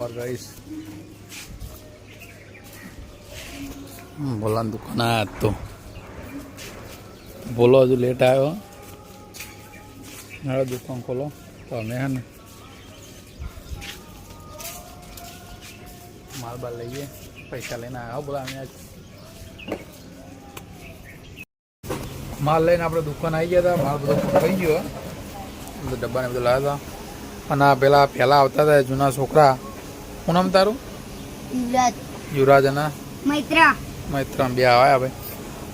સવાર ગાઈસ બોલાની દુકાન આયા તો બોલો હજુ લેટ આવ્યો હવે દુકાન ખોલો તો અમે હે ને માલ બાલ લઈએ પૈસા લઈને આવ્યા બોલા અમે આજ માલ લઈને આપણે દુકાન આવી ગયા હતા માલ બધો થઈ ગયો બધું ડબ્બાને બધું લાવ્યા હતા અને પહેલાં આવતા હતા જૂના છોકરા શું નામ તારું યુવરાજ અને મૈત્ર બે આવ્યા ભાઈ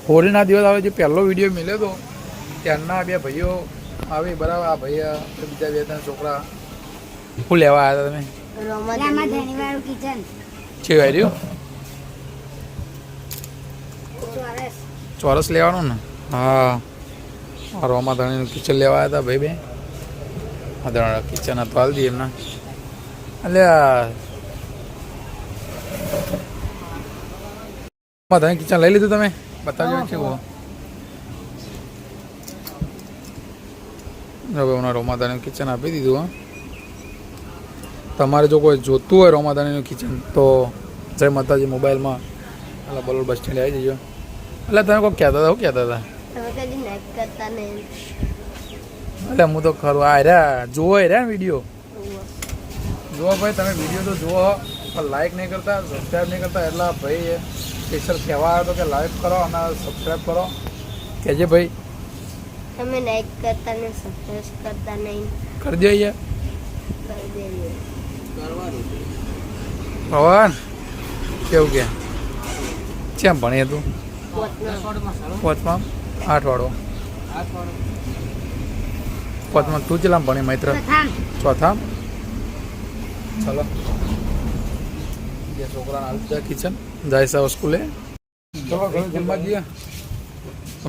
હોળીના દિવસ આવે જે પહેલો વિડીયો મળ્યો હતો ત્યારના બે ભાઈઓ આવી બરાબર આ ભાઈ બીજા બે ત્રણ છોકરા શું લેવા આવ્યા તમે છે આવ્યું ચોરસ લેવાનું ને હા રોમા ધણીનું કિચન લેવા આવ્યા હતા ભાઈ બે કિચન હતું હાલ દઈએ એમના એટલે કિચન લઈ લીધું તમે બતાવજો કેવું હવે રોમાદાણીનું કિચન આપી દીધું હા તમારે જો કોઈ જોતું હોય રોમાદાણીનું કિચન તો જય માતાજી મોબાઈલમાં એટલે બલોડ બસ સ્ટેન્ડ આવી જજો એટલે તમે કોઈ કહેતા હતા શું કહેતા હતા એટલે હું તો ખરું આ રહ્યા જુઓ રહ્યા વિડીયો જુઓ ભાઈ તમે વિડીયો તો જુઓ પણ લાઈક નહીં કરતા સબસ્ક્રાઈબ નહીં કરતા એટલે ભાઈ સ્પેશિયલ કહેવા આવ્યો તો કે લાઈક કરો અને સબસ્ક્રાઈબ કરો કહેજે ભાઈ તમે લાઈક કરતા ને સબસ્ક્રાઇબ કરતા નહીં કરી દે યાર પવન કેવું કે કેમ ભણીએ તું પોચમાં 8 વાળો પોચમાં તું ચેલા ભણી મૈત્ર ચોથા ચલો જે છોકરાને હાલ કિચન જાય છે સ્કૂલે ચલો ઘરે જમવા જઈએ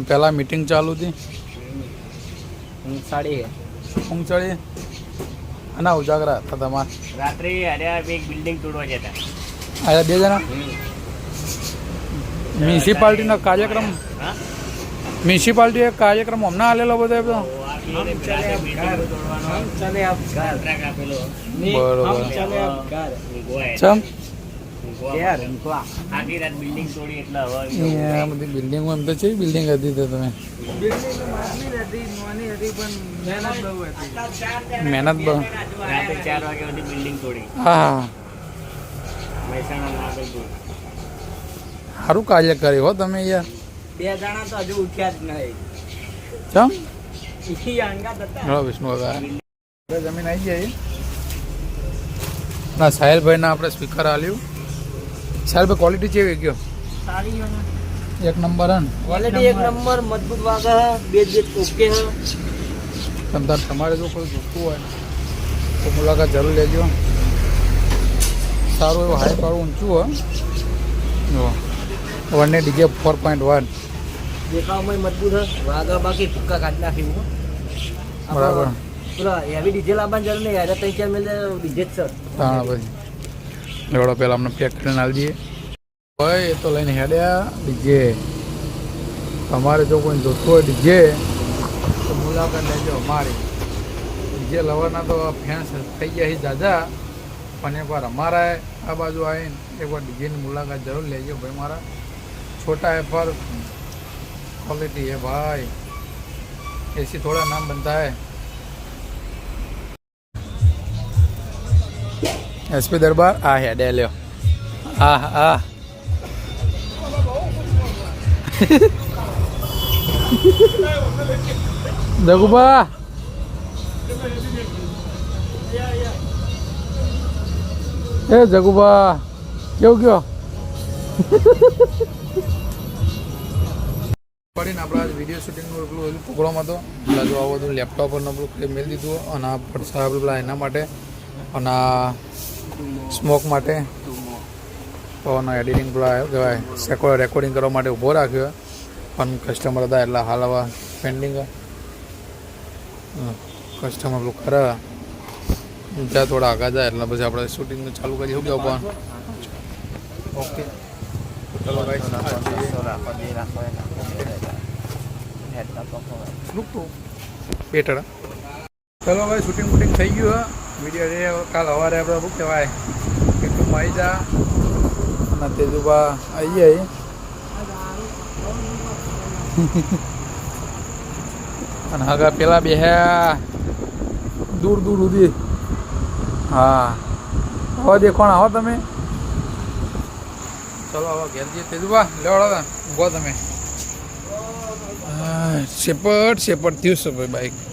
પહેલાં મીટિંગ ચાલુ હતી ઊંઘ ચડી અને ઉજાગરા હતા તમારે રાત્રે અરે એક બિલ્ડિંગ તોડવા જતા આયા બે જણા મ્યુનિસિપાલિટીનો કાર્યક્રમ કાર્યક્રમ હમણાં આલેલો બધો બરોબર ચમ આખી રાત બિલ્ડિંગ તોડી એટલે હવે બધી બિલ્ડિંગો એમ તો છે બિલ્ડિંગ હતી તો તમે મહેનત બહુ રાતે 4 વાગ્યા સુધી બિલ્ડિંગ તોડી હા મહેસાણા નાગલપુર સારું કાર્ય કર્યું હો તમે યાર બે જણા તો હજુ ઉઠ્યા જ નહીં ચમ વિષ્ણુ જમીન આવી જાય ના સાહેલભાઈને આપણે સ્પીકર આલ્યું સાહેલભાઈ ક્વોલિટી કેવી ગયો એક નંબર હે ક્વોલિટી એક નંબર મજબૂત વાગે બે ઓકે હે તમારે જો કોઈ જોતું હોય તો મુલાકાત જરૂર લેજો સારું એવું હાઈ પાડું ઊંચું હોય વનને ડીજે 4.1 દેખાવમાં મજબૂત હે વાગા બાકી ફૂક્કા કાઢી નાખ્યું બરાબર પૂરા હેવી ડીઝલ આપવાની જરૂર નહીં યાર 3-4 મિલ ડીજે જ સર હા ભાઈ એવડો પહેલાં અમને પેક કરીને આવી દઈએ ભાઈ એ તો લઈને હેડ્યા ડીજે તમારે જો કોઈ જોતું હોય ડીજે તો મુલાકાત લેજો અમારી ડીજે લવરના તો ફેન્સ થઈ ગયા છે દાદા પણ એકવાર અમારા આ બાજુ આવીને એકવાર ડીજેની મુલાકાત જરૂર લેજો ભાઈ મારા छोटा है पर क्वालिटी है भाई ऐसी थोड़ा नाम बनता है एसपी दरबार आ है डेलियो आ जगुबा ए जगुबा क्यों क्यों પડીને આપણા વિડીયો શૂટિંગનું એટલું પ્રોગ્રામ હતો એટલે જો આવું બધું લેપટોપ પરનું આપણું મેળ દીધું અને આ પડસા પેલા એના માટે અને આ સ્મોક માટે અને એડિટિંગ પેલા કહેવાય રેકોર્ડિંગ કરવા માટે ઊભો રાખ્યો પણ કસ્ટમર હતા એટલે હાલ હવે પેન્ડિંગ કસ્ટમર પેલું કરે ત્યાં થોડા આગળ જાય એટલે પછી આપણે શૂટિંગનું ચાલુ કરીએ શું કહેવું પણ ઓકે ચલો ભાઈ ચલો ભાઈ શૂટિંગ વૂટિંગ થઈ ગયું વિડીયો કાલ સવારે આપણે શું કહેવાય કેટલું માઈ જા અને તેજુબા આવી જાય અને હગા પેલા બેહ્યા દૂર દૂર સુધી હા હવે દેખોણ આવો તમે ચલો હવે ઘેર જઈએ તેજુબા લેવડો ઊંઘો તમે શેપટ થયું છે ભાઈ બાઈક